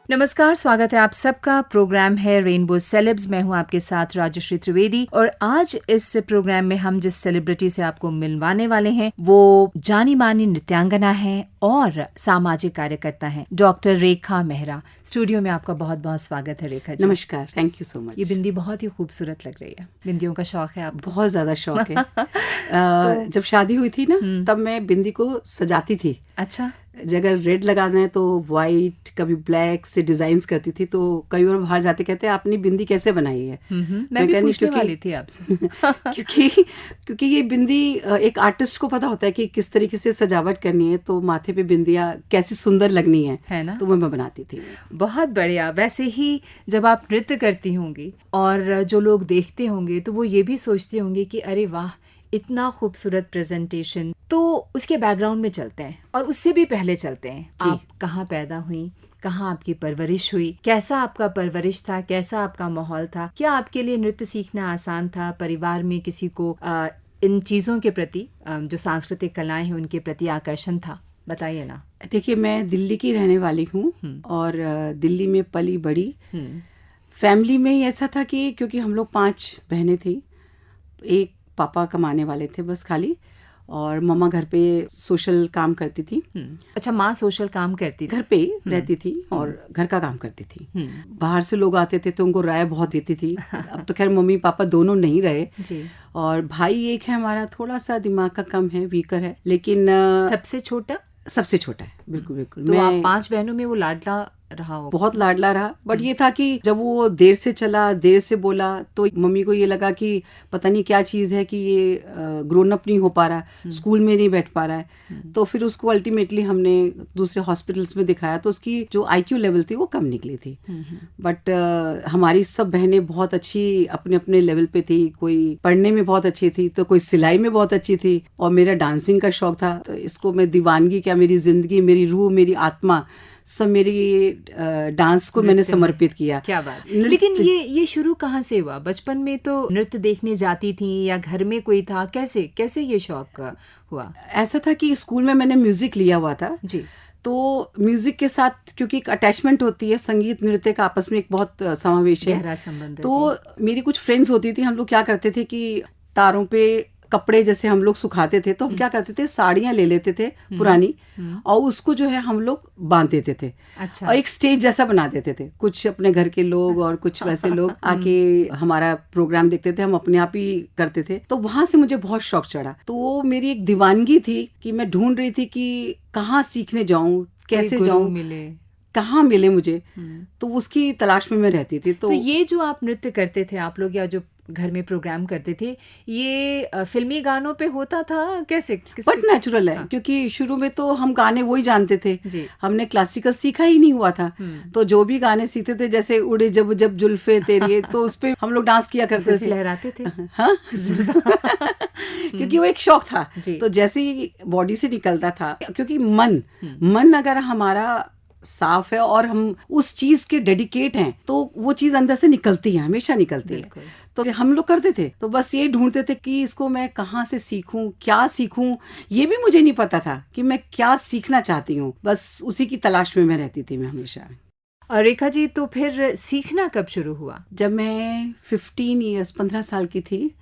नमस्कार, स्वागत है आप सबका। प्रोग्राम है रेनबो सेलेब्स। मैं हूं आपके साथ राजश्री त्रिवेदी और आज इस प्रोग्राम में हम जिस सेलिब्रिटी से आपको मिलवाने वाले हैं वो जानी मानी नृत्यांगना है और सामाजिक कार्यकर्ता हैं, डॉक्टर रेखा मेहरा। स्टूडियो में आपका बहुत बहुत स्वागत है रेखा जी। नमस्कार, थैंक यू सो मच। ये बिंदी बहुत ही खूबसूरत लग रही है। बिंदियों का शौक है आपको? बहुत ज़्यादा शौक है। जब शादी हुई थी ना तब मैं बिंदी को सजाती थी। अच्छा। अगर रेड लगाना है तो वाइट, कभी ब्लैक से डिजाइन्स करती थी। तो कई बार बाहर जाते कहते हैं आपने बिंदी कैसे बनाई है? मैं भी पूछने वाली थी आपसे। क्योंकि ये बिंदी एक आर्टिस्ट को पता होता है कि किस तरीके से सजावट करनी है, तो माथे पे बिंदियाँ कैसी सुंदर लगनी है ना? तो वो मैं बनाती थी। बहुत बढ़िया। वैसे ही जब आप नृत्य करती होंगी और जो लोग देखते होंगे तो वो ये भी सोचते होंगे कि अरे वाह, इतना खूबसूरत प्रेजेंटेशन। तो उसके बैकग्राउंड में चलते हैं और उससे भी पहले चलते हैं। आप कहाँ पैदा हुई, कहाँ आपकी परवरिश हुई, कैसा आपका परवरिश था, कैसा आपका माहौल था? क्या आपके लिए नृत्य सीखना आसान था? परिवार में किसी को इन चीज़ों के प्रति, जो सांस्कृतिक कलाएं हैं उनके प्रति आकर्षण था? बताइए ना। देखिए, मैं दिल्ली की रहने वाली हूँ और दिल्ली में पली बड़ी। फैमिली में ही ऐसा था कि क्योंकि हम लोग 5 बहनें थी, एक पापा कमाने वाले थे बस खाली, और मम्मा घर पे सोशल काम करती थी। अच्छा, माँ सोशल काम करती थी? घर पे रहती थी और घर का काम करती थी। बाहर से लोग आते थे तो उनको राय बहुत देती थी। अब तो खैर मम्मी पापा दोनों नहीं रहे जी। और भाई एक है हमारा, थोड़ा सा दिमाग का कम है, वीकर है, लेकिन सबसे छोटा? सबसे छोटा है। बिल्कुल बिल्कुल। तो आप 5 बहनों में वो लाडला रहा होगा? बहुत लाडला रहा, बट ये था कि जब वो देर से चला, देर से बोला, तो मम्मी को ये लगा कि पता नहीं क्या चीज़ है कि ये ग्रोन अप नहीं हो पा रहा, स्कूल में नहीं बैठ पा रहा है। तो फिर उसको अल्टीमेटली हमने दूसरे हॉस्पिटल्स में दिखाया तो उसकी जो IQ लेवल थी वो कम निकली थी। बट हमारी सब बहनें बहुत अच्छी अपने अपने लेवल पे थी। कोई पढ़ने में बहुत अच्छी थी तो कोई सिलाई में बहुत अच्छी थी, और मेरा डांसिंग का शौक था। तो इसको मैं दीवानगी क्या, मेरी जिंदगी, मेरी रूह, मेरी आत्मा सब मेरी डांस को मैंने समर्पित किया। क्या बात। लेकिन ये शुरू कहाँ से हुआ? बचपन में तो नृत्य देखने जाती थी या घर में कोई था? कैसे ये शौक हुआ? ऐसा था कि स्कूल में मैंने म्यूजिक लिया हुआ था जी। तो म्यूजिक के साथ क्योंकि एक अटैचमेंट होती है, संगीत नृत्य का आपस में एक बहुत समावेश है, गहरा संबंध है। तो मेरी कुछ फ्रेंड्स होती थी, हम लोग क्या करते थे कि तारों पे कपड़े जैसे हम लोग सुखाते थे तो हम क्या करते थे, साड़ियाँ ले लेते थे पुरानी और उसको जो है हम लोग बांध देते थे। अच्छा। और एक स्टेज जैसा बना देते थे, कुछ अपने घर के लोग और कुछ वैसे लोग आके हमारा प्रोग्राम देखते थे, हम अपने आप ही करते थे। तो वहां से मुझे बहुत शौक चढ़ा। तो वो मेरी एक दीवानगी थी कि मैं ढूंढ रही थी कि कहाँ सीखने जाऊं, कैसे जाऊं, कहाँ मिले मुझे। तो उसकी तलाश में मैं रहती थी। तो ये जो आप नृत्य करते थे आप लोग, या जो घर में प्रोग्राम करते थे, ये फिल्मी गानों पे होता था? कैसे? बट नेचुरल है। हाँ। क्योंकि शुरू में तो हम गाने वही जानते थे जी। हमने क्लासिकल सीखा ही नहीं हुआ था। तो जो भी गाने सीखते थे, जैसे उड़े जब जब जुल्फे तेरी, तो उस पे हम लोग डांस किया करते थे, लहराते थे। हाँ। क्योंकि वो एक शौक था। तो जैसे ही बॉडी से निकलता था, क्योंकि मन अगर हमारा साफ है और हम उस चीज के डेडिकेट हैं तो वो चीज अंदर से निकलती है, हमेशा निकलती है। तो हम लोग करते थे, तो बस ये ढूंढते थे कि इसको मैं कहाँ से सीखूं, क्या सीखूं। ये भी मुझे नहीं पता था कि मैं क्या सीखना चाहती हूँ, बस उसी की तलाश में मैं रहती थी मैं हमेशा। और रेखा जी, तो फिर सीखना कब शुरू हुआ? जब मैं 15 साल की थी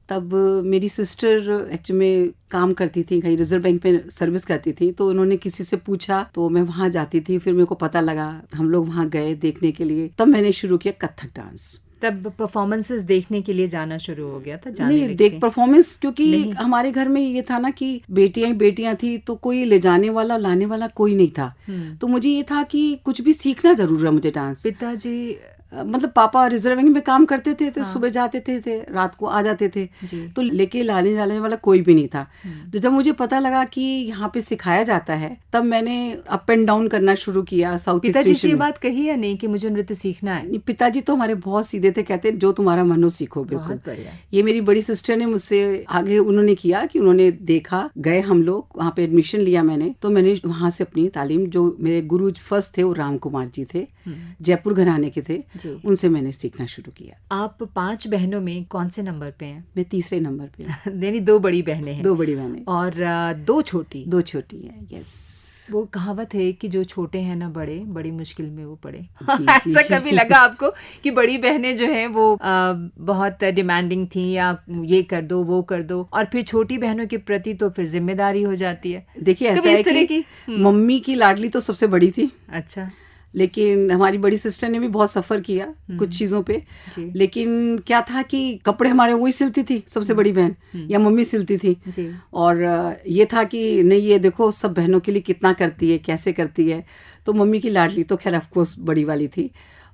तब मेरी सिस्टर एक्चुअली में काम करती थी, कहीं रिजर्व बैंक पे सर्विस करती थी। तो उन्होंने किसी से पूछा तो मैं वहाँ जाती थी। फिर मेरे को पता लगा, हम लोग वहाँ गए देखने के लिए, तब मैंने शुरू किया कथक डांस। तब परफॉर्मेंसेस देखने के लिए जाना शुरू हो गया था? नहीं, देख परफॉर्मेंस, क्योंकि हमारे घर में ये था ना कि बेटियां थी तो कोई ले जाने वाला लाने वाला कोई नहीं था। तो मुझे ये था कि कुछ भी सीखना जरूर है मुझे डांस। पिताजी मतलब पापा रिजर्व बैंक में काम करते थे, तो सुबह जाते थे, रात को आ जाते थे, तो लेके लाने जाने वाला कोई भी नहीं था। तो जब मुझे पता लगा कि यहाँ पे सिखाया जाता है, तब मैंने अप एंड डाउन करना शुरू किया साउथ ईस्ट। पिताजी से ये बात कही या नहीं कि मुझे नृत्य सीखना है? पिताजी तो हमारे बहुत सीधे थे, कहते जो तुम्हारा मन हो सीखो। बिल्कुल। ये मेरी बड़ी सिस्टर ने मुझसे आगे उन्होंने किया कि उन्होंने देखा, गए हम लोग वहाँ पे, एडमिशन लिया मैंने। तो मैंने वहाँ से अपनी तालीम, जो मेरे गुरु फर्स्ट थे वो राम कुमार जी थे, जयपुर घराने के थे, जी। उनसे मैंने सीखना शुरू किया। आप 5 बहनों में कौन से नंबर पे हैं? मैं तीसरे नंबर पे हूँ। यानी 2 बड़ी बहनें हैं 2 बड़ी बहनें, और 2 छोटी। 2 छोटी हैं। यस। वो कहावत है कि जो छोटे हैं ना बड़े, बड़ी मुश्किल में वो पड़े। जी, जी, ऐसा जी। कभी लगा आपको कि बड़ी बहनें जो हैं वो बहुत डिमांडिंग थी, या ये कर दो वो कर दो, और फिर छोटी बहनों के प्रति तो फिर जिम्मेदारी हो जाती है? देखिए, ऐसा कभी है इस तरह कि की? मम्मी की लाडली तो सबसे बड़ी थी, अच्छा। लेकिन हमारी बड़ी सिस्टर ने भी बहुत सफ़र किया कुछ चीज़ों पे। जी। लेकिन क्या था कि कपड़े हमारे वही सिलती थी सबसे बड़ी बहन, या मम्मी सिलती थी। जी। और ये था कि नहीं, ये देखो सब बहनों के लिए कितना करती है, कैसे करती है। तो मम्मी की लाडली तो खैर ऑफकोर्स बड़ी वाली थी,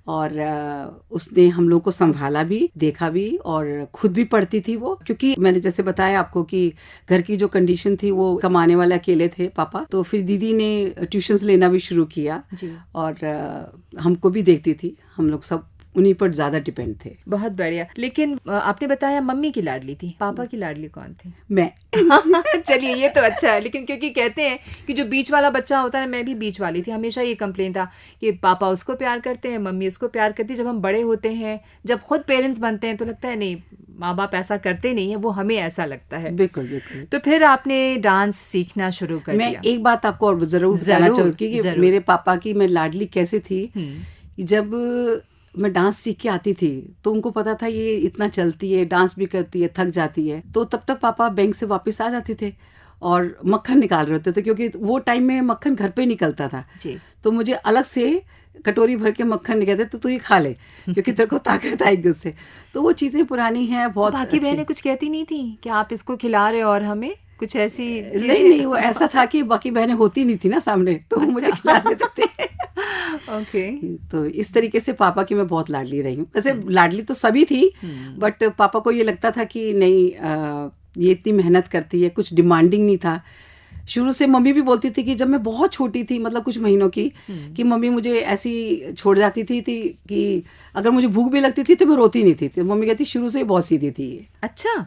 और उसने हम लोग को संभाला भी, देखा भी, और खुद भी पढ़ती थी वो। क्योंकि मैंने जैसे बताया आपको कि घर की जो कंडीशन थी, वो कमाने वाले अकेले थे पापा, तो फिर दीदी ने ट्यूशन्स लेना भी शुरू किया, जी। और हमको भी देखती थी। हम लोग सब उन्हीं पर ज़्यादा डिपेंड थे। बहुत बढ़िया। लेकिन आपने बताया मम्मी की लाडली थी, पापा की लाडली कौन थी? मैं। चलिए, ये तो अच्छा है। लेकिन क्योंकि कहते हैं कि जो बीच वाला बच्चा होता है ना, मैं भी बीच वाली थी, हमेशा ये कंप्लेन था कि पापा उसको प्यार करते हैं, मम्मी उसको प्यार करती है। जब हम बड़े होते हैं, जब खुद पेरेंट्स बनते हैं, तो लगता है नहीं, माँ बाप ऐसा करते नहीं है, वो हमें ऐसा लगता है। बिल्कुल बिल्कुल। तो फिर आपने डांस सीखना शुरू कर मैं दिया? एक बात आपको और जरूर बताना जरूर, चाहूँगी कि जरूर। मेरे पापा की मैं लाडली कैसे थी। कि जब मैं डांस सीख के आती थी, तो उनको पता था ये इतना चलती है, डांस भी करती है, थक जाती है, तो तब तक पापा बैंक से वापस आ जाते थे और मक्खन निकाल रहे होते थे, क्योंकि वो टाइम में मक्खन घर पे निकलता था। जी। तो मुझे अलग से कटोरी भर के मक्खन निकलते, तो तू ये खा ले, क्योंकि तेरे को ताकत आएगी उससे। तो वो चीज़ें पुरानी हैं, बहुत बाकी अच्छी। बहनें कुछ कहती नहीं थी कि आप इसको खिला रहे हो और हमें कुछ ऐसी नहीं चीजें? नहीं, वो ऐसा था कि बाकी बहनें होती नहीं थी ना सामने, तो वो मुझे खिला देते थे। ओके। तो इस तरीके से पापा की मैं बहुत लाडली रही हूँ। वैसे लाडली तो सभी थी, बट पापा को ये लगता था कि नहीं, ये इतनी मेहनत करती है, कुछ डिमांडिंग नहीं था। शुरू से मम्मी भी बोलती थी कि जब मैं बहुत छोटी थी, मतलब कुछ महीनों की, कि मम्मी मुझे ऐसी छोड़ जाती थी कि अगर मुझे भूख भी लगती थी तो मैं रोती नहीं थी। तो मम्मी कहती शुरू से ही बहुत सीधी थी ये। अच्छा।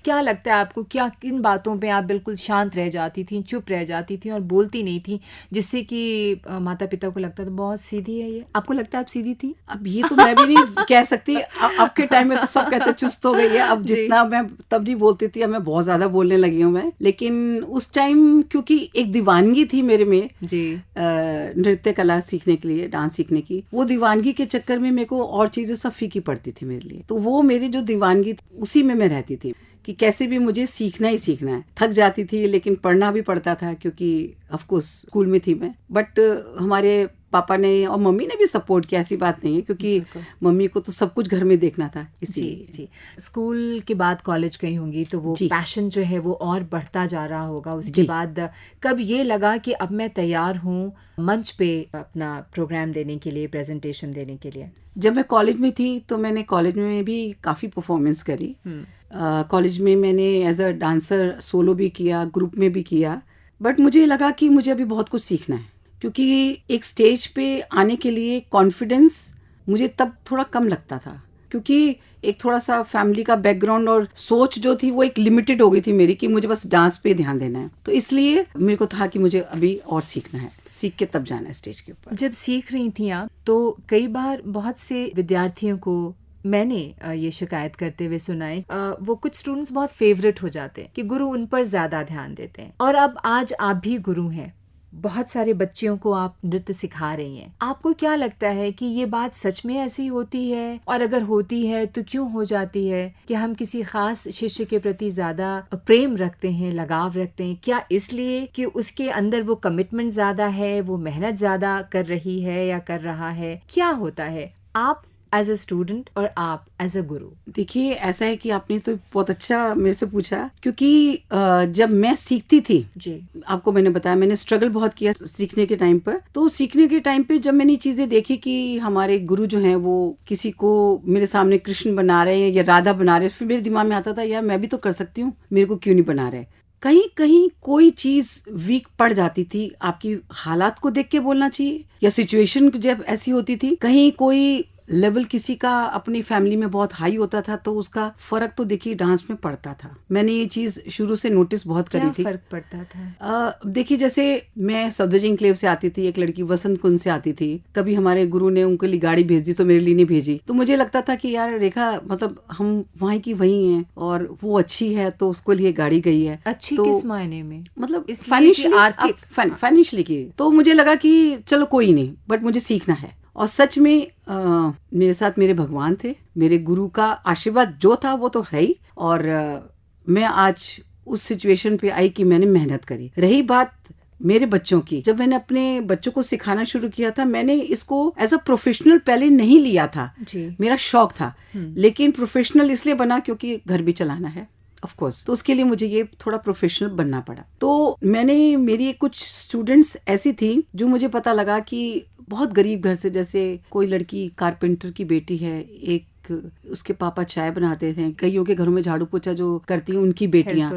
क्या लगता है आपको, क्या किन बातों पे आप बिल्कुल शांत रह जाती थी, चुप रह जाती थी और बोलती नहीं थी, जिससे कि माता पिता को लगता था बहुत सीधी है ये? आपको लगता है आप सीधी थी? अब ये तो मैं भी नहीं कह सकती। अब के टाइम में तो सब कहते चुस्त हो गई है। अब जी। जितना मैं तब नहीं बोलती थी, अब मैं बहुत ज्यादा बोलने लगी हूँ मैं। लेकिन उस टाइम क्योंकि एक दीवानगी थी मेरे में, जी। नृत्य कला सीखने के लिए, डांस सीखने की, वो दीवानगी के चक्कर में मेरे को और चीजें सब फीकी पड़ती थी मेरे लिए। तो वो मेरी जो दीवानगी थी, उसी में मैं रहती थी कि कैसे भी मुझे सीखना ही सीखना है। थक जाती थी, लेकिन पढ़ना भी पड़ता था, क्योंकि ऑफ कोर्स स्कूल में थी मैं। बट हमारे पापा ने और मम्मी ने भी सपोर्ट किया, ऐसी बात नहीं है, क्योंकि मम्मी को तो सब कुछ घर में देखना था, इसीलिए। जी। स्कूल के बाद कॉलेज गई होंगी, तो वो पैशन जो है वो और बढ़ता जा रहा होगा। उसके बाद कब ये लगा कि अब मैं तैयार हूँ मंच पे अपना प्रोग्राम देने के लिए, प्रेजेंटेशन देने के लिए? जब मैं कॉलेज में थी, तो मैंने कॉलेज में भी काफ़ी परफॉर्मेंस करी। कॉलेज में मैंने एज अ डांसर सोलो भी किया, ग्रुप में भी किया। बट मुझे लगा कि मुझे अभी बहुत कुछ सीखना है, क्योंकि एक स्टेज पे आने के लिए कॉन्फिडेंस मुझे तब थोड़ा कम लगता था, क्योंकि एक थोड़ा सा फैमिली का बैकग्राउंड और सोच जो थी वो एक लिमिटेड हो गई थी मेरी, कि मुझे बस डांस पे ध्यान देना है। तो इसलिए मेरे को था कि मुझे अभी और सीखना है, सीख के तब जाना है स्टेज के ऊपर। जब सीख रही थी आप, तो कई बार बहुत से विद्यार्थियों को मैंने ये शिकायत करते हुए सुना है, वो कुछ स्टूडेंट्स बहुत फेवरेट हो जाते हैं कि गुरु उन पर ज्यादा ध्यान देते हैं। और अब आज आप भी गुरु हैं, बहुत सारे बच्चियों को आप नृत्य सिखा रही हैं। आपको क्या लगता है कि ये बात सच में ऐसी होती है, और अगर होती है तो क्यों हो जाती है कि हम किसी खास शिष्य के प्रति ज्यादा प्रेम रखते हैं, लगाव रखते हैं? क्या इसलिए कि उसके अंदर वो कमिटमेंट ज्यादा है, वो मेहनत ज्यादा कर रही है या कर रहा है? क्या होता है, आप एज अ स्टूडेंट और आप एज अ गुरु? देखिए, ऐसा है कि आपने तो बहुत अच्छा मेरे से पूछा, क्योंकि जब मैं सीखती थी जी, आपको मैंने बताया, मैंने स्ट्रगल बहुत किया सीखने के टाइम पर। तो सीखने के टाइम पे जब मैंने ये चीजें देखी कि हमारे गुरु जो हैं वो किसी को मेरे सामने कृष्ण बना रहे हैं या राधा बना रहे हैं, फिर मेरे दिमाग में आता था, यार मैं भी तो कर सकती हूँ, मेरे को क्यों नहीं बना रहे। कहीं कहीं कोई चीज वीक पड़ जाती थी। आपकी हालात को देख के बोलना चाहिए, या सिचुएशन जब ऐसी होती थी, कहीं कोई लेवल किसी का अपनी फैमिली में बहुत हाई होता था तो उसका फर्क तो देखिए डांस में पड़ता था। मैंने ये चीज शुरू से नोटिस बहुत करी क्या थी। फर्क पड़ता था? देखिए जैसे मैं सफदरजंग एन्क्लेव से आती थी, एक लड़की वसंत कुंज से आती थी, कभी हमारे गुरु ने उनके लिए गाड़ी भेज दी तो मेरे लिए नहीं भेजी, तो मुझे लगता था कि यार रेखा मतलब हम वहाँ की वही हैं और वो अच्छी है तो उसको लिए गाड़ी गई है। अच्छी तो किस मायने में? मतलब इसलिए कि आर्थिक फाइनेंशियली की, तो मुझे लगा कि चलो कोई नहीं, बट मुझे सीखना है। और सच में मेरे साथ मेरे भगवान थे, मेरे गुरु का आशीर्वाद जो था वो तो है ही। और मैं आज उस सिचुएशन पे आई कि मैंने मेहनत करी। रही बात मेरे बच्चों की, जब मैंने अपने बच्चों को सिखाना शुरू किया था, मैंने इसको एज अ प्रोफेशनल पहले नहीं लिया था जी। मेरा शौक था, लेकिन प्रोफेशनल इसलिए बना क्योंकि घर भी चलाना है ऑफ कोर्स, तो उसके लिए मुझे ये थोड़ा प्रोफेशनल बनना पड़ा। तो मैंने, मेरी कुछ स्टूडेंट्स ऐसी थी जो मुझे पता लगा कि बहुत गरीब घर से, जैसे कोई लड़की कारपेंटर की बेटी है, एक उसके पापा चाय बनाते थे, कईयों के घरों में झाड़ू पोछा जो करती हैं उनकी बेटियां,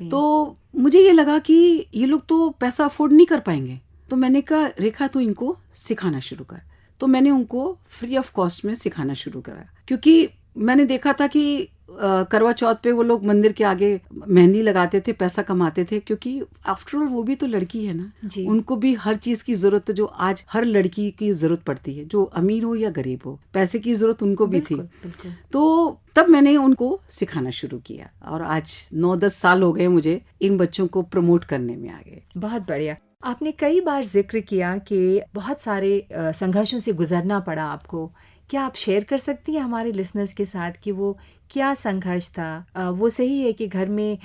तो मुझे ये लगा कि ये लोग तो पैसा अफोर्ड नहीं कर पाएंगे। तो मैंने कहा रेखा तू इनको सिखाना शुरू कर। तो मैंने उनको फ्री ऑफ कॉस्ट में सिखाना शुरू करा, क्योंकि मैंने देखा था कि करवा चौथ पे वो लोग मंदिर के आगे मेहंदी लगाते थे, पैसा कमाते थे, क्योंकि आफ्टर ऑल वो भी तो लड़की है ना, उनको भी हर चीज की जरूरत, जो आज हर लड़की की जरूरत पड़ती है, जो अमीर हो या गरीब हो, पैसे की जरूरत उनको भी थी। तो तब मैंने उनको सिखाना शुरू किया और आज 9-10 साल हो गए मुझे इन बच्चों को प्रमोट करने में आगे। बहुत बढ़िया। आपने कई बार जिक्र किया कि बहुत सारे संघर्षों से गुजरना पड़ा आपको। क्या आप शेयर कर सकती हैं हमारे लिसनर्स के साथ कि वो क्या संघर्ष था? वो सही है कि घर में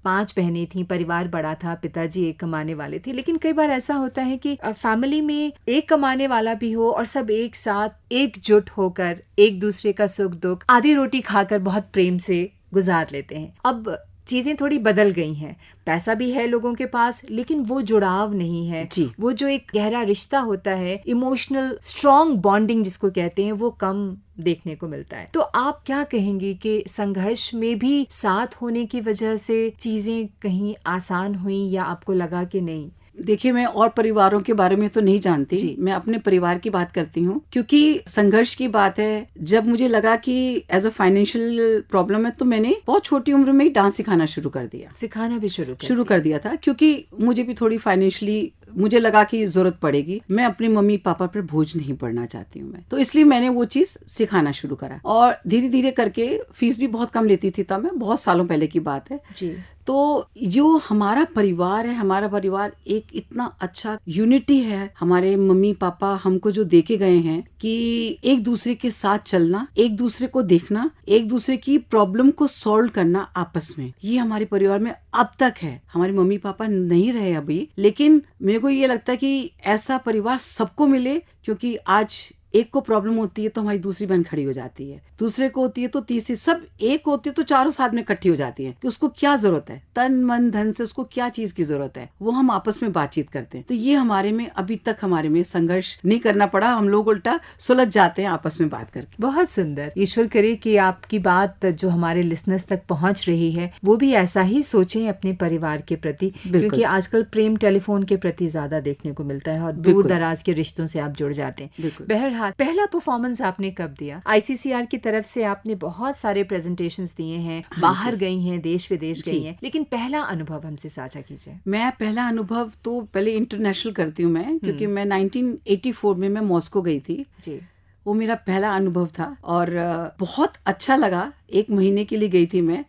5 बहनें थीं, परिवार बड़ा था, पिताजी एक कमाने वाले थे, लेकिन कई बार ऐसा होता है कि फैमिली में एक कमाने वाला भी हो और सब एक साथ एकजुट होकर एक दूसरे का सुख दुख आधी रोटी खाकर बहुत प्रेम से गुजार लेते हैं। अब चीजें थोड़ी बदल गई हैं, पैसा भी है लोगों के पास, लेकिन वो जुड़ाव नहीं है जी। वो जो एक गहरा रिश्ता होता है, इमोशनल स्ट्रॉन्ग बॉन्डिंग जिसको कहते हैं, वो कम देखने को मिलता है। तो आप क्या कहेंगी कि संघर्ष में भी साथ होने की वजह से चीजें कहीं आसान हुई या आपको लगा कि नहीं? देखिए, मैं और परिवारों के बारे में तो नहीं जानती, मैं अपने परिवार की बात करती हूँ, क्योंकि संघर्ष की बात है। जब मुझे लगा कि एज अ फाइनेंशियल प्रॉब्लम है, तो मैंने बहुत छोटी उम्र में ही डांस सिखाना शुरू कर दिया। सिखाना भी शुरू कर दिया था, क्योंकि मुझे भी थोड़ी फाइनेंशियली मुझे लगा कि जरूरत पड़ेगी। मैं अपने मम्मी पापा पर बोझ नहीं पड़ना चाहती हूँ मैं, तो इसलिए मैंने वो चीज सिखाना शुरू करा और धीरे धीरे करके फीस भी बहुत कम लेती थी तब मैं, बहुत सालों पहले की बात है जी। तो जो हमारा परिवार है, हमारा परिवार एक इतना अच्छा यूनिटी है। हमारे मम्मी पापा हमको जो देके गए हैं कि एक दूसरे के साथ चलना, एक दूसरे को देखना, एक दूसरे की प्रॉब्लम को सॉल्व करना आपस में, ये हमारे परिवार में अब तक है। हमारे मम्मी पापा नहीं रहे अभी, लेकिन मेरे को ये लगता है कि ऐसा परिवार सबको मिले, क्योंकि आज एक को प्रॉब्लम होती है तो हमारी दूसरी बहन खड़ी हो जाती है, दूसरे को होती है तो तीसरी, सब एक होती है तो चारों साथ में इकट्ठी हो जाती है कि उसको क्या जरूरत है, तन मन धन से उसको क्या चीज की जरूरत है, वो हम आपस में बातचीत करते हैं। तो ये हमारे में अभी तक हमारे में संघर्ष नहीं करना पड़ा, हम लोग उल्टा सुलझ जाते हैं आपस में बात करके। बहुत सुंदर। ईश्वर करे कि आपकी बात जो हमारे लिसनर्स तक पहुंच रही है वो भी ऐसा ही सोचें अपने परिवार के प्रति, क्योंकि आजकल प्रेम टेलीफोन के प्रति ज्यादा देखने को मिलता है और दूर दराज के रिश्तों से आप जुड़ जाते हैं। बहरहाल, पहला परफॉर्मेंस आपने कब दिया? ICCR की तरफ से आपने बहुत सारे प्रेजेंटेशंस दिए हैं, बाहर गई हैं, देश विदेश गई हैं, लेकिन पहला अनुभव हमसे साझा कीजिए। मैं पहला अनुभव तो पहले इंटरनेशनल करती हूँ मैं, क्योंकि मैं 1984 में मैं मॉस्को गई थी जी। वो मेरा पहला अनुभव था और बहुत अच्छा लगा। 1 महीने के लिए गई थी मैं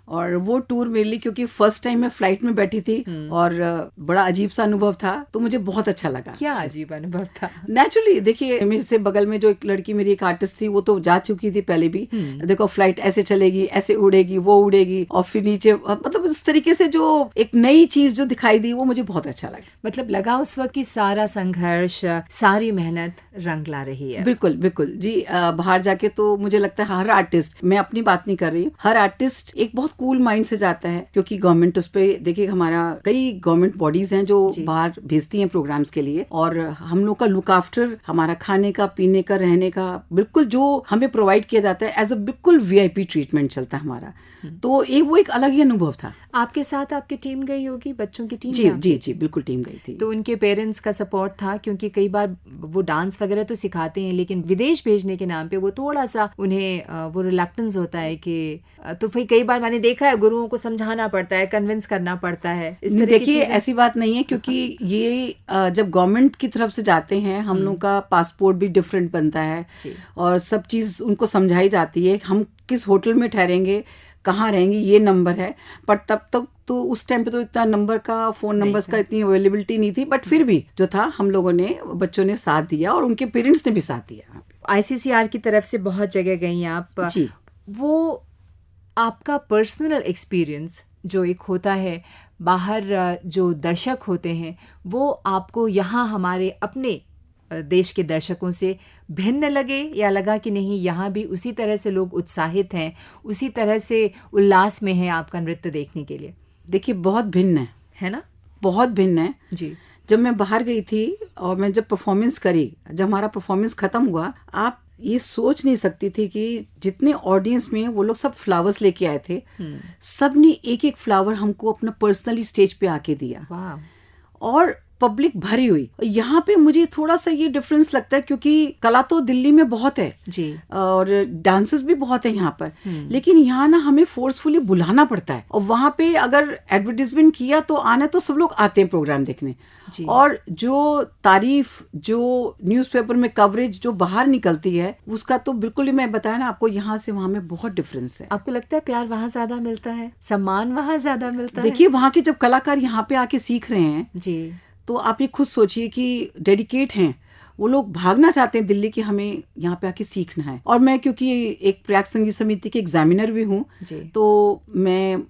और वो टूर मेरे लिए, क्योंकि फर्स्ट टाइम मैं फ्लाइट में बैठी थी और बड़ा अजीब सा अनुभव था, तो मुझे बहुत अच्छा लगा। क्या अजीब अनुभव था? नेचुरली देखिए, मेरे से बगल में जो एक लड़की, मेरी एक आर्टिस्ट थी, वो तो जा चुकी थी पहले भी। देखो फ्लाइट ऐसे चलेगी, ऐसे उड़ेगी, वो उड़ेगी और फिर नीचे, मतलब उस तरीके से जो एक नई चीज जो दिखाई दी, वो मुझे बहुत अच्छा लगा। मतलब लगा उस वक्त की सारा संघर्ष, सारी मेहनत रंग ला रही है। बिल्कुल बिल्कुल जी। बाहर जाके तो मुझे लगता है हर आर्टिस्ट, मैं अपनी अपनी बात नहीं कर रही हूँ, हर आर्टिस्ट एक बहुत कूल माइंड से जाता है, क्योंकि गवर्नमेंट उस पे, देखिए हमारा कई गवर्नमेंट बॉडीज हैं जो बाहर भेजती हैं प्रोग्राम्स के लिए, और हम लोग का लुक आफ्टर, हमारा खाने का, पीने का, रहने का, बिल्कुल जो हमें प्रोवाइड किया जाता है एज अ बिल्कुल VIP ट्रीटमेंट चलता है हमारा। तो वो एक अलग ही अनुभव था। आपके साथ आपकी टीम गई होगी, बच्चों की टीम? जी, बिल्कुल टीम गई थी। तो उनके पेरेंट्स का सपोर्ट था? क्योंकि कई बार वो डांस वगैरह तो सिखाते हैं, लेकिन विदेश भेजने के नाम पे वो थोड़ा सा उन्हें वो रिलक्टेंस होता है कि, तो फिर कई बार मैंने देखा है गुरुओं को समझाना पड़ता है, कन्विंस करना पड़ता है, इस तरह की देखिए चीजें। ऐसी बात नहीं है, क्योंकि ये जब गवर्नमेंट की तरफ से जाते हैं, हम लोग का पासपोर्ट भी डिफरेंट बनता है, और सब चीज़ उनको समझाई जाती है, हम किस होटल में ठहरेंगे, कहाँ रहेंगे, ये नंबर है। पर तब तक तो उस टाइम पे तो इतना नंबर का, फोन नंबर्स का इतनी अवेलेबिलिटी नहीं थी, बट फिर भी जो था हम लोगों ने, बच्चों ने साथ दिया और उनके पेरेंट्स ने भी साथ दिया। ICCR की तरफ से बहुत जगह गई आप जी। वो आपका पर्सनल एक्सपीरियंस जो एक होता है, बाहर जो दर्शक होते हैं वो आपको यहाँ हमारे अपने देश के दर्शकों से भिन्न लगे, या लगा कि नहीं यहाँ भी उसी तरह से लोग उत्साहित हैं, उसी तरह से उल्लास में हैं आपका नृत्य देखने के लिए? देखिए बहुत भिन्न है ना? बहुत भिन्न है जी। जब मैं बाहर गई थी और मैं जब परफॉर्मेंस करी, जब हमारा परफॉर्मेंस खत्म हुआ, आप ये सोच नहीं सकती थी कि जितने ऑडियंस में वो लोग सब फ्लावर्स लेके आए थे, सब ने एक एक फ्लावर हमको अपना पर्सनली स्टेज पे आके दिया। वाह। और पब्लिक भरी हुई। यहाँ पे मुझे थोड़ा सा ये डिफरेंस लगता है, क्योंकि कला तो दिल्ली में बहुत है जी, और डांसेस भी बहुत है यहाँ पर, लेकिन यहाँ ना हमें फोर्सफुली बुलाना पड़ता है, और वहाँ पे अगर एडवर्टीजमेंट किया तो आना, तो सब लोग आते हैं प्रोग्राम देखने, और जो तारीफ, जो न्यूज़पेपर में कवरेज जो बाहर निकलती है, उसका तो बिल्कुल ही, मैं बताया ना आपको, यहाँ से वहाँ में बहुत डिफरेंस है। आपको लगता है प्यार वहाँ ज्यादा मिलता है, सम्मान वहाँ ज्यादा मिलता है? देखिए वहाँ के जब कलाकार यहाँ पे आके सीख रहे हैं जी, तो आप ये खुद सोचिए कि डेडिकेट हैं वो लोग, भागना चाहते हैं दिल्ली कि हमें यहाँ पे आके सीखना है। और मैं क्योंकि एक प्रयाग संगीत समिति के एग्जामिनर भी हूँ, तो मैं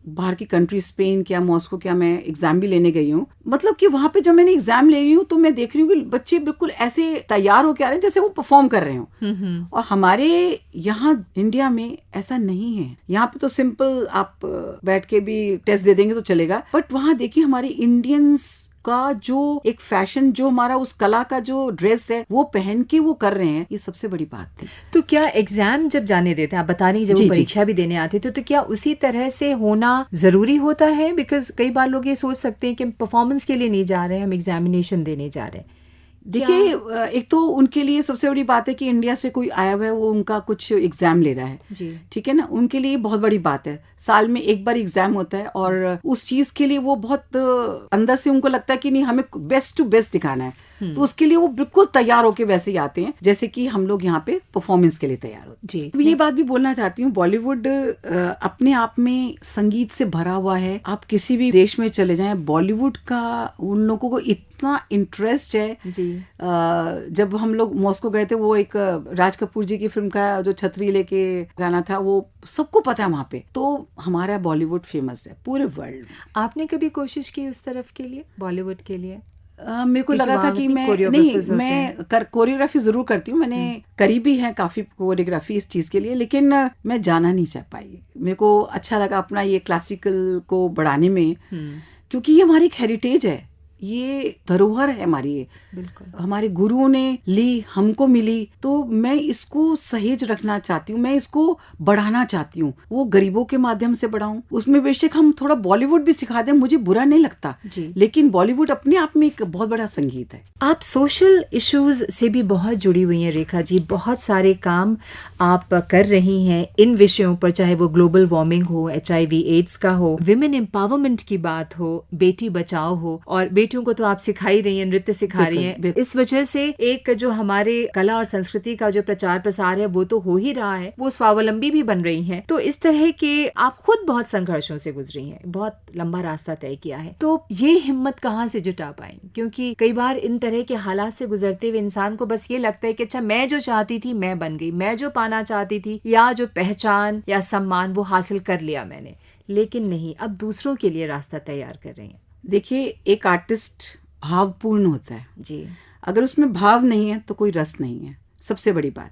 बाहर की कंट्री, स्पेन क्या, मॉस्को क्या, मैं एग्जाम भी लेने गई हूँ। मतलब कि वहाँ पे जब मैंने एग्जाम ले रही हूँ तो मैं देख रही हूँ कि बच्चे बिल्कुल ऐसे तैयार होके आ रहे हैं जैसे वो परफॉर्म कर रहे हो। और हमारे यहाँ इंडिया में ऐसा नहीं है। यहाँ पे तो सिंपल आप बैठ के भी टेस्ट दे देंगे तो चलेगा, बट वहाँ देखिए हमारे इंडियंस का जो एक फैशन, जो हमारा उस कला का जो ड्रेस है वो पहन के वो कर रहे हैं, ये सबसे बड़ी बात थी। तो क्या एग्जाम जब जाने देते हैं, आप बता रही जब वो परीक्षा भी देने आते थे, तो क्या उसी तरह से होना जरूरी होता है? बिकॉज कई बार लोग ये सोच सकते हैं कि हम परफॉर्मेंस के लिए नहीं जा रहे हैं, हम एग्जामिनेशन देने जा रहे हैं। देखिए एक तो उनके लिए सबसे बड़ी बात है कि इंडिया से कोई आया हुआ है, वो उनका कुछ एग्जाम ले रहा है, ठीक है ना, उनके लिए बहुत बड़ी बात है। साल में एक बार एग्जाम होता है और उस चीज के लिए वो बहुत अंदर से उनको लगता है कि नहीं, हमें बेस्ट टू बेस्ट दिखाना है, तो उसके लिए वो बिल्कुल तैयार होके वैसे ही आते हैं जैसे कि हम लोग यहाँ पे परफॉर्मेंस के लिए तैयार होते हैं। ये बात भी बोलना चाहती हूँ, बॉलीवुड अपने आप में संगीत से भरा हुआ है। आप किसी भी देश में चले जाएं, बॉलीवुड का उन लोगों को इतना इंटरेस्ट है जी। जब हम लोग मॉस्को गए थे, वो एक राज कपूर जी की फिल्म का जो छतरी लेके गाना था, वो सबको पता है वहाँ पे। तो हमारा बॉलीवुड फेमस है पूरे वर्ल्ड में। आपने कभी कोशिश की उस तरफ के लिए, बॉलीवुड के लिए? मेरे को लगा था कि मैं कोरियोग्राफी जरूर करती हूँ, मैंने करी भी है काफी कोरियोग्राफी इस चीज के लिए, लेकिन मैं जाना नहीं चाह पाई। मेरे को अच्छा लगा अपना ये क्लासिकल को बढ़ाने में, क्योंकि ये हमारी एक हेरिटेज है, ये धरोहर है हमारी, बिल्कुल हमारे गुरुओं ने ली, हमको मिली, तो मैं इसको सहेज रखना चाहती हूँ, मैं इसको बढ़ाना चाहती हूँ। वो गरीबों के माध्यम से बढ़ाऊं, उसमें बेशक हम थोड़ा बॉलीवुड भी सिखा दें, मुझे बुरा नहीं लगता जी। लेकिन बॉलीवुड अपने आप में एक बहुत बड़ा संगीत है। आप सोशल इश्यूज से भी बहुत जुड़ी हुई हैं रेखा जी, बहुत सारे काम आप कर रही हैं इन विषयों पर, चाहे वो ग्लोबल वार्मिंग हो, HIV एड्स का हो, विमेन एम्पावरमेंट की बात हो, बेटी बचाओ हो, और बेटियों को तो आप सिखाई रही हैं, नृत्य सिखा रही हैं। इस वजह से एक जो हमारे कला और संस्कृति का जो प्रचार प्रसार है वो तो हो ही रहा है, वो स्वावलंबी भी बन रही हैं। तो इस तरह के आप खुद बहुत संघर्षों से गुजरी हैं, बहुत लंबा रास्ता तय किया है, तो ये हिम्मत कहाँ से जुटा पाई? क्योंकि कई बार इन तरह के हालात से गुजरते हुए इंसान को बस ये लगता है कि अच्छा, मैं जो चाहती थी मैं बन गई, मैं जो पाना चाहती थी या जो पहचान या सम्मान वो हासिल कर लिया मैंने, लेकिन नहीं, अब दूसरों के लिए रास्ता तैयार कर रही हैं। देखिए एक आर्टिस्ट भावपूर्ण होता है जी, अगर उसमें भाव नहीं है तो कोई रस नहीं है, सबसे बड़ी बात।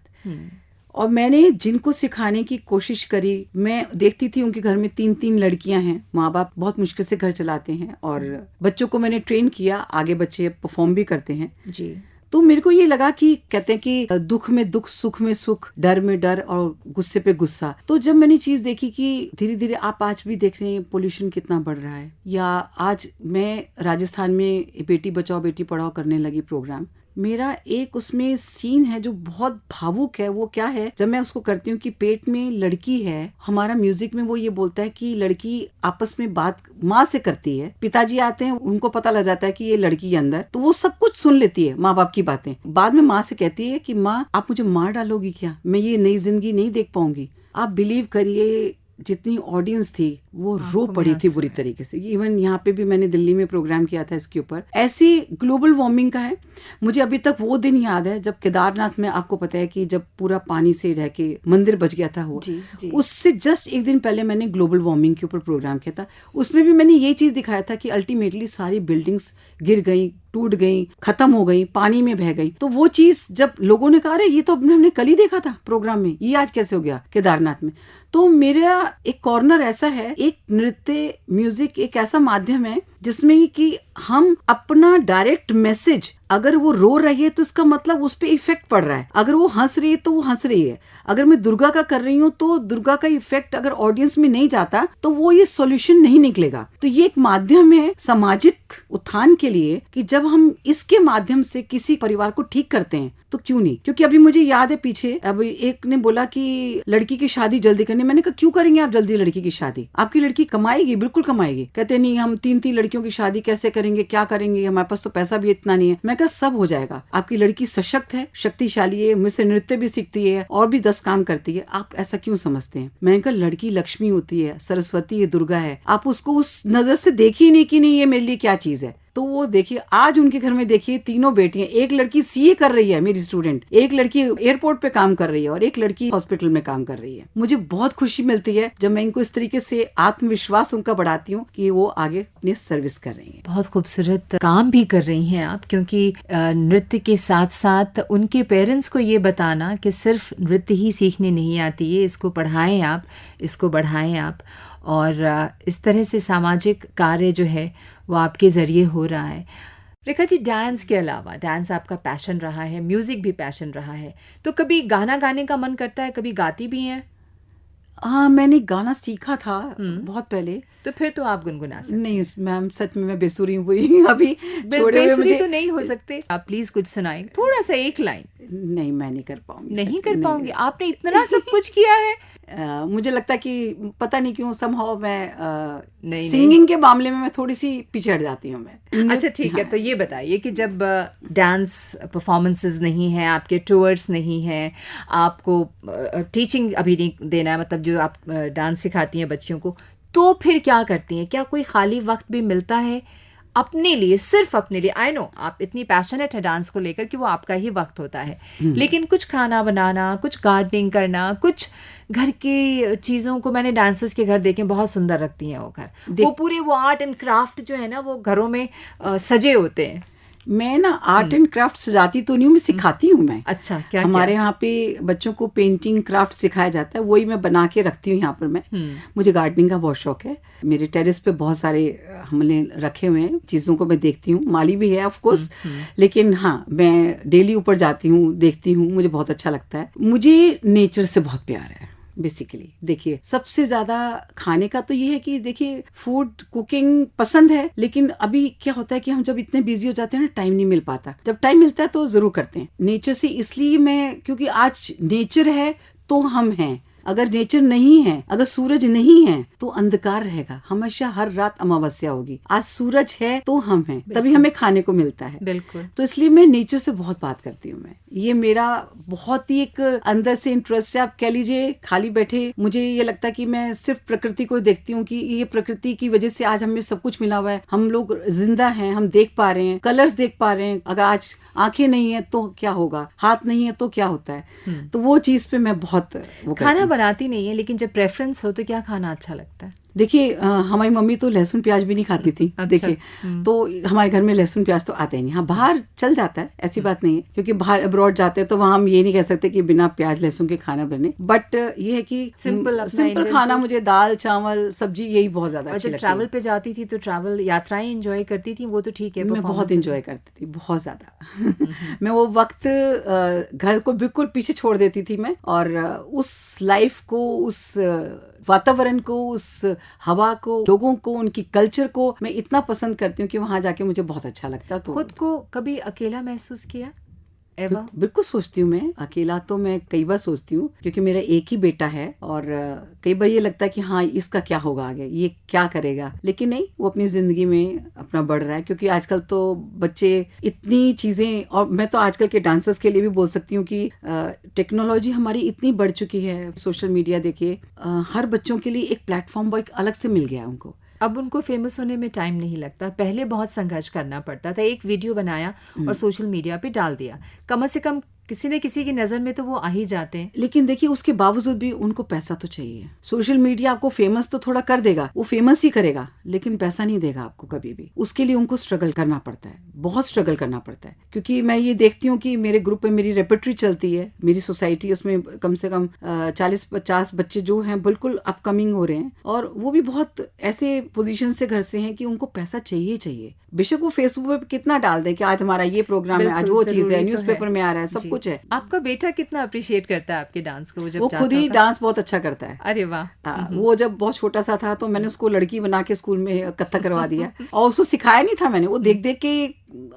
और मैंने जिनको सिखाने की कोशिश करी, मैं देखती थी उनके घर में 3-3 लड़कियां हैं, माँ बाप बहुत मुश्किल से घर चलाते हैं, और बच्चों को मैंने ट्रेन किया, आगे बच्चे परफॉर्म भी करते हैं जी। तो मेरे को ये लगा कि कहते हैं कि दुख में दुख, सुख में सुख, डर में डर और गुस्से पे गुस्सा। तो जब मैंने चीज देखी कि धीरे धीरे आप आज भी देख रहे हैं पोल्यूशन कितना बढ़ रहा है, या आज मैं राजस्थान में बेटी बचाओ बेटी पढ़ाओ करने लगी प्रोग्राम, मेरा एक उसमें सीन है जो बहुत भावुक है। वो क्या है, जब मैं उसको करती हूँ कि पेट में लड़की है, हमारा म्यूजिक में वो ये बोलता है कि लड़की आपस में बात माँ से करती है, पिताजी आते हैं, उनको पता लग जाता है कि ये लड़की है अंदर, तो वो सब कुछ सुन लेती है, माँ बाप की बातें। बाद में माँ से कहती है कि माँ आप मुझे मार डालोगी क्या, मैं ये नई जिंदगी नहीं देख पाऊंगी। आप बिलीव करिए जितनी ऑडियंस थी वो रो पड़ी थी बुरी तरीके से। इवन यहाँ पे भी मैंने दिल्ली में प्रोग्राम किया था इसके ऊपर। ऐसी ग्लोबल वार्मिंग का है, मुझे अभी तक वो दिन याद है जब केदारनाथ में, आपको पता है कि जब पूरा पानी से रह के मंदिर बच गया था वो, जी। उससे जस्ट एक दिन पहले मैंने ग्लोबल वार्मिंग के ऊपर प्रोग्राम किया था। उसमें भी मैंने ये चीज दिखाया था कि अल्टीमेटली सारी बिल्डिंग्स गिर गई, टूट गई, खत्म हो गई, पानी में बह गई। तो वो चीज जब लोगों ने कहा अरे ये तो हमने कल ही देखा था प्रोग्राम में, ये आज कैसे हो गया केदारनाथ में। तो मेरा एक कॉर्नर ऐसा है, एक नृत्य, म्यूजिक एक ऐसा माध्यम है जिसमें कि हम अपना डायरेक्ट मैसेज, अगर वो रो रही है तो इसका मतलब उस पर इफेक्ट पड़ रहा है, अगर वो हंस रही है तो वो हंस रही है, अगर मैं दुर्गा का कर रही हूँ तो दुर्गा का इफेक्ट अगर ऑडियंस में नहीं जाता तो वो ये सॉल्यूशन नहीं निकलेगा। तो ये एक माध्यम है सामाजिक उत्थान के लिए कि जब हम इसके माध्यम से किसी परिवार को ठीक करते हैं तो क्यों नहीं। क्योंकि अभी मुझे याद है पीछे, अब एक ने बोला कि लड़की की शादी जल्दी करनी, मैंने कहा क्यों करेंगे आप जल्दी लड़की की शादी, आपकी लड़की कमाएगी, बिल्कुल कमाएगी। कहते नहीं हम 3-3 लड़कियों की शादी कैसे करेंगे, क्या करेंगे, हमारे पास तो पैसा भी इतना नहीं है। मैं कहा सब हो जाएगा, आपकी लड़की सशक्त है, शक्तिशाली है, मुझसे नृत्य भी सीखती है और भी 10 काम करती है, आप ऐसा क्यों समझते हैं। मैंने कहा लड़की लक्ष्मी होती है, सरस्वती है, दुर्गा है, आप उसको उस नजर से देखिए नहीं कि नहीं ये मेरे लिए क्या चीज है। तो वो देखिए आज उनके घर में देखिए 3 बेटियां, एक लड़की सीए कर रही है मेरी स्टूडेंट, एक लड़की एयरपोर्ट पे काम कर रही है और एक लड़की हॉस्पिटल में काम कर रही है। मुझे बहुत खुशी मिलती है जब मैं इनको इस तरीके से आत्मविश्वास उनका बढ़ाती हूँ कि वो आगे अपनी सर्विस कर रही हैं। बहुत खूबसूरत काम भी कर रही हैं आप, क्योंकि नृत्य के साथ साथ उनके पेरेंट्स को ये बताना कि सिर्फ नृत्य ही सीखने नहीं आती है, इसको पढ़ाएं आप, इसको बढ़ाएं आप, और इस तरह से सामाजिक कार्य जो है वो आपके ज़रिए हो रहा है। रेखा जी, डांस के अलावा, डांस आपका पैशन रहा है, म्यूज़िक भी पैशन रहा है, तो कभी गाना गाने का मन करता है, कभी गाती भी हैं? हाँ, मैंने गाना सीखा था बहुत पहले। तो फिर तो आप गुनगुना सकते। नहीं मैम, सच में मैं बेसुरी हूँ पूरी अभी, छोड़े हुए मुझे। तो नहीं हो सकते आप, प्लीज कुछ सुनाएं, थोड़ा सा एक लाइन। नहीं, मैं नहीं कर पाऊंगी। नहीं कर पाऊंगी? आपने इतना सब कुछ किया है। मुझे लगता है कि पता नहीं क्यों समहाउ मैं नहीं सिंगिंग के मामले में मैं थोड़ी सी पिछड़ जाती हूँ मैं। अच्छा ठीक है, तो ये बताइए कि जब डांस परफॉर्मेंसेस नहीं है, आपके टूर्स नहीं हैं, आपको टीचिंग अभी नहीं देना है, मतलब जो आप डांस सिखाती हैं बच्चियों को, तो फिर क्या करती हैं? क्या कोई खाली वक्त भी मिलता है अपने लिए, सिर्फ अपने लिए? आई नो आप इतनी पैशनेट है डांस को लेकर कि वो आपका ही वक्त होता है, लेकिन कुछ खाना बनाना, कुछ गार्डनिंग करना, कुछ घर की चीज़ों को, मैंने डांसर्स के घर देखे, बहुत सुंदर रखती हैं वो घर, वो पूरे वो आर्ट एंड क्राफ्ट जो है ना वो घरों में सजे होते हैं। मैं ना आर्ट एंड क्राफ्ट सजाती तो नहीं हूँ, मैं सिखाती हूँ मैं। अच्छा, क्या हमारे यहाँ पे बच्चों को पेंटिंग क्राफ्ट सिखाया जाता है, वही मैं बना के रखती हूँ यहाँ पर मैं। मुझे गार्डनिंग का बहुत शौक है, मेरे टेरेस पे बहुत सारे हमने रखे हुए हैं, चीज़ों को मैं देखती हूँ, माली भी है ऑफ कोर्स, लेकिन हाँ मैं डेली ऊपर जाती हूँ, देखती हूँ, मुझे बहुत अच्छा लगता है। मुझे नेचर से बहुत प्यार है बेसिकली। देखिए सबसे ज्यादा खाने का तो ये है कि देखिए फूड कुकिंग पसंद है, लेकिन अभी क्या होता है कि हम जब इतने बिजी हो जाते हैं ना, टाइम नहीं मिल पाता। जब टाइम मिलता है तो जरूर करते हैं नेचर से, इसलिए मैं, क्योंकि आज नेचर है तो हम हैं, अगर नेचर नहीं है, अगर सूरज नहीं है तो अंधकार रहेगा, हमेशा हर रात अमावस्या होगी। आज सूरज है तो हम हैं, तभी हमें खाने को मिलता है। बिल्कुल। तो इसलिए मैं नेचर से बहुत बात करती हूँ मैं, ये मेरा बहुत ही एक अंदर से इंटरेस्ट है। आप कह लीजिए खाली बैठे मुझे ये लगता है कि मैं सिर्फ प्रकृति को देखती हूँ कि ये प्रकृति की वजह से आज हमें सब कुछ मिला हुआ है, हम लोग जिंदा हैं, हम देख पा रहे हैं, कलर्स देख पा रहे हैं। अगर आज आंखें नहीं है तो क्या होगा, हाथ नहीं है तो क्या होता है। तो वो चीज पे मैं बहुत वो खाना बनाती नहीं है, लेकिन जब प्रेफरेंस हो तो क्या खाना अच्छा लगता है? देखिए हमारी मम्मी तो लहसुन प्याज भी नहीं खाती थी। अच्छा। देखिए तो हमारे घर में लहसुन प्याज तो आते ही नहीं। हाँ, बाहर चल जाता है, ऐसी बात नहीं है, क्योंकि बाहर अब्रॉड जाते हैं तो वहाँ हम ये नहीं कह सकते कि बिना प्याज लहसुन के खाना बने। बट ये है कि सिंपल अपना सिंपल इंडियन खाना, फूड। मुझे दाल चावल सब्जी यही बहुत ज्यादा और अच्छी जब लगती है। ट्रैवल पे जाती थी तो ट्रैवल यात्राएं एंजॉय करती थी, वो तो ठीक है, मैं बहुत परफॉर्मेंसेस इंजॉय करती थी, बहुत ज्यादा। मैं वो वक्त घर को बिल्कुल पीछे छोड़ देती थी मैं, और उस लाइफ को, उस वातावरण को, उस हवा को, लोगों को, उनकी कल्चर को मैं इतना पसंद करती हूँ कि वहां जाके मुझे बहुत अच्छा लगता है। तो खुद को कभी अकेला महसूस किया एवा? बिल्कुल सोचती हूँ मैं, अकेला तो मैं कई बार सोचती हूँ, क्योंकि मेरा एक ही बेटा है, और कई बार ये लगता है कि हाँ इसका क्या होगा आगे, ये क्या करेगा, लेकिन नहीं, वो अपनी जिंदगी में अपना बढ़ रहा है। क्योंकि आजकल तो बच्चे इतनी चीजें, और मैं तो आजकल के डांसर्स के लिए भी बोल सकती हूँ कि टेक्नोलॉजी हमारी इतनी बढ़ चुकी है। सोशल मीडिया देखिए, हर बच्चों के लिए एक प्लेटफॉर्म वो एक अलग से मिल गया है उनको। अब उनको फेमस होने में टाइम नहीं लगता, पहले बहुत संघर्ष करना पड़ता था, एक वीडियो बनाया और सोशल मीडिया पे डाल दिया, कम से कम किसी न किसी की नजर में तो वो आ ही जाते हैं। लेकिन देखिए उसके बावजूद भी उनको पैसा तो चाहिए। सोशल मीडिया आपको फेमस तो थोड़ा कर देगा, वो फेमस ही करेगा, लेकिन पैसा नहीं देगा आपको कभी भी। उसके लिए उनको स्ट्रगल करना पड़ता है, बहुत स्ट्रगल करना पड़ता है। क्योंकि मैं ये देखती हूँ कि मेरे ग्रुप में मेरी रेपर्टरी चलती है, मेरी सोसाइटी, उसमें कम से कम 40-50 बच्चे जो हैं बिल्कुल अपकमिंग हो रहे हैं, और वो भी बहुत ऐसे पोजीशन से घर से हैं कि उनको पैसा चाहिए चाहिए। बेशक वो फेसबुक पे कितना डाल दें कि आज हमारा ये प्रोग्राम है, आज बिल्कुल, वो चीज जरूरी है, तो न्यूज़पेपर है। में आ रहा है, सब जी। कुछ है। आपका बेटा कितना अप्रिशिएट करता है आपके डांस को? वो जब वो जाता खुद ही होगा? डांस बहुत अच्छा करता है। अरे वाह। वो जब बहुत छोटा सा था तो मैंने उसको लड़की बना के स्कूल में कथक करवा दिया, और उसको सिखाया नहीं था मैंने, वो देख देख के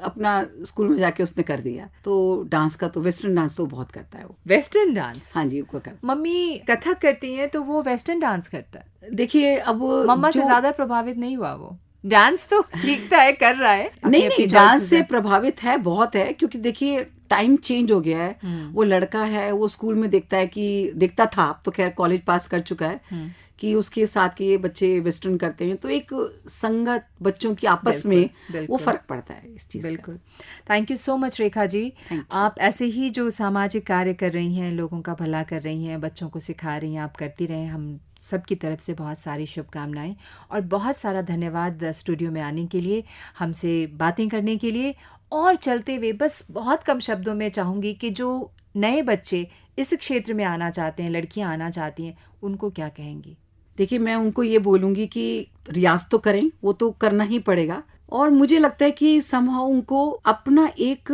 अपना स्कूल में जाके उसने कर दिया। तो डांस का तो, वेस्टर्न डांस तो बहुत करता है वो। Western dance? हाँ जी, वो कर। मम्मी कथक करती हैं तो वो वेस्टर्न डांस करता है? देखिए अब मम्मा से जो ज्यादा प्रभावित नहीं हुआ वो? डांस तो सीखता है, कर रहा है, नहीं अपनी नहीं, डांस choices से है। प्रभावित है, बहुत है। क्योंकि देखिए टाइम चेंज हो गया है। वो लड़का है, वो स्कूल में देखता है कि, देखता था, अब तो खैर कॉलेज पास कर चुका है, कि उसके साथ के ये बच्चे वेस्टर्न करते हैं, तो एक संगत बच्चों की आपस में वो बिल्कुल। फर्क पड़ता है इस चीज का। बिल्कुल। Thank you so much Rekha ji. आप ऐसे ही जो सामाजिक कार्य कर रही हैं, लोगों का भला कर रही हैं, बच्चों को सिखा रही हैं, आप करती रहें। हम सबकी तरफ से बहुत सारी शुभकामनाएं, और बहुत सारा धन्यवाद स्टूडियो में आने के लिए, हमसे बातें करने के लिए। और चलते हुए बस बहुत कम शब्दों में चाहूँगी कि जो नए बच्चे इस क्षेत्र में आना चाहते हैं, लड़कियां आना चाहती हैं, उनको क्या कहेंगी? देखिए मैं उनको ये बोलूंगी कि रियाज तो करें, वो तो करना ही पड़ेगा। और मुझे लगता है कि समहाउ उनको अपना एक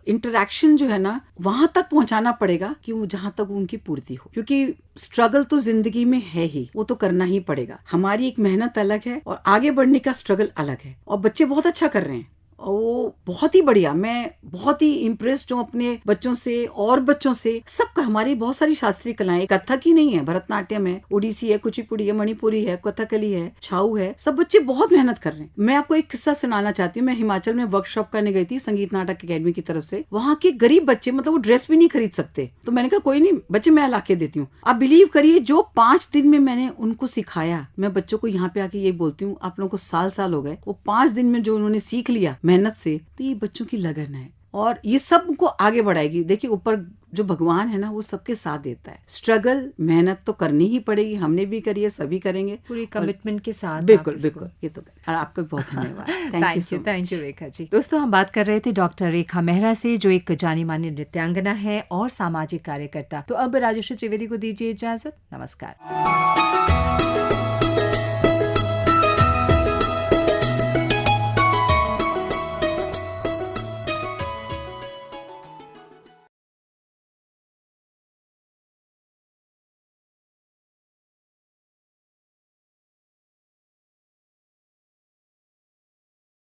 इंटरेक्शन जो है ना, वहां तक पहुंचाना पड़ेगा कि वो जहां तक उनकी पूर्ति हो। क्योंकि स्ट्रगल तो जिंदगी में है ही, वो तो करना ही पड़ेगा। हमारी एक मेहनत अलग है और आगे बढ़ने का स्ट्रगल अलग है। और बच्चे बहुत अच्छा कर रहे हैं, वो बहुत ही बढ़िया। मैं बहुत ही इम्प्रेस्ड हूँ अपने बच्चों से और बच्चों से, सबका। हमारी बहुत सारी शास्त्रीय कलाएं, कथक ही नहीं है, भरतनाट्यम है, ओडिसी है, कुचिपुड़ी है, मणिपुरी है, कथकली है, छाऊ है, सब बच्चे बहुत मेहनत कर रहे हैं। मैं आपको एक किस्सा सुनाना चाहती हूँ। मैं हिमाचल में वर्कशॉप करने गई थी संगीत नाटक अकेडमी की तरफ से। वहाँ के गरीब बच्चे, मतलब वो ड्रेस भी नहीं खरीद सकते, तो मैंने कहा कोई नहीं बच्चे, मैं ला के देती हूँ। आप बिलीव करिए, जो 5 दिन में मैंने उनको सिखाया, मैं बच्चों को यहाँ पे आके ये बोलती हूँ, आप लोगों को साल हो गए, वो 5 दिन में जो उन्होंने सीख लिया मेहनत से, तो ये बच्चों की लगन है और ये सब को आगे बढ़ाएगी। देखिए ऊपर जो भगवान है ना, वो सबके साथ देता है। स्ट्रगल, मेहनत तो करनी ही पड़ेगी, हमने भी करी है, सभी करेंगे पूरी कमिटमेंट के साथ। बिल्कुल बिल्कुल, ये तो और आपका बहुत धन्यवाद। Thank you Rekha ji. दोस्तों हम बात कर रहे थे डॉक्टर रेखा मेहरा से, जो एक जानी मानी नृत्यांगना है और सामाजिक कार्यकर्ता। तो अब राजश्री त्रिवेदी को दीजिए इजाजत। नमस्कार।